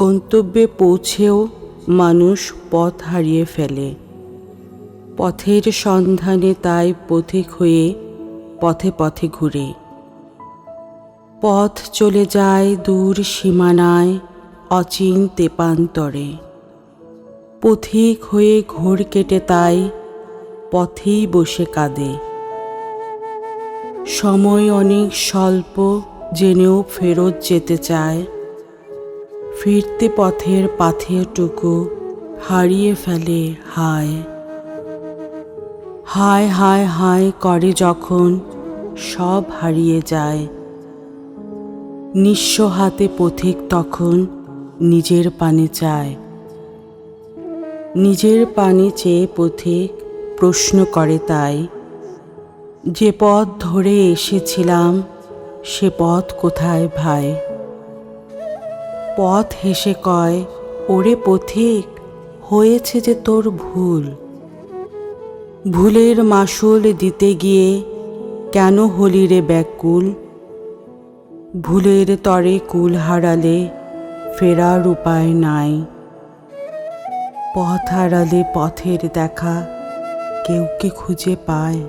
গন্তব্যে পৌঁছেও মানুষ পথ হারিয়ে ফেলে। পথের সন্ধানে তাই পথিক হয়ে পথে পথে ঘুরে। পথ চলে যায় দূর সীমানায় অচিন তেপান্তরে। পথিক হয়ে ঘোর কেটে তাই পথেই বসে কাঁদে। সময় অনেক স্বল্প জেনেও ফেরত যেতে চায়। ফিরতে পথের পাথেয়টুকু হারিয়ে ফেলে হায়। হায় হায় হায় করে যখন সব হারিয়ে যায়। নিঃস্ব হাতে পথিক তখন নিজের পানে চায়। নিজের পানে চেয়ে পথিক প্রশ্ন করে তাই, যে পথ ধরে এসেছিলাম সে পথ কোথায় ভাই? পথ হেসে কয়, ওরে পথিক, হয়েছে যে তোর ভুল। ভুলের মাসুল দিতে গিয়ে কেন হলি রে ব্যাকুল? ভুলের তরে কুল হারালে ফেরার উপায় নাই। পথ হারালে পথের দেখা কেউ কি খুঁজে পায়?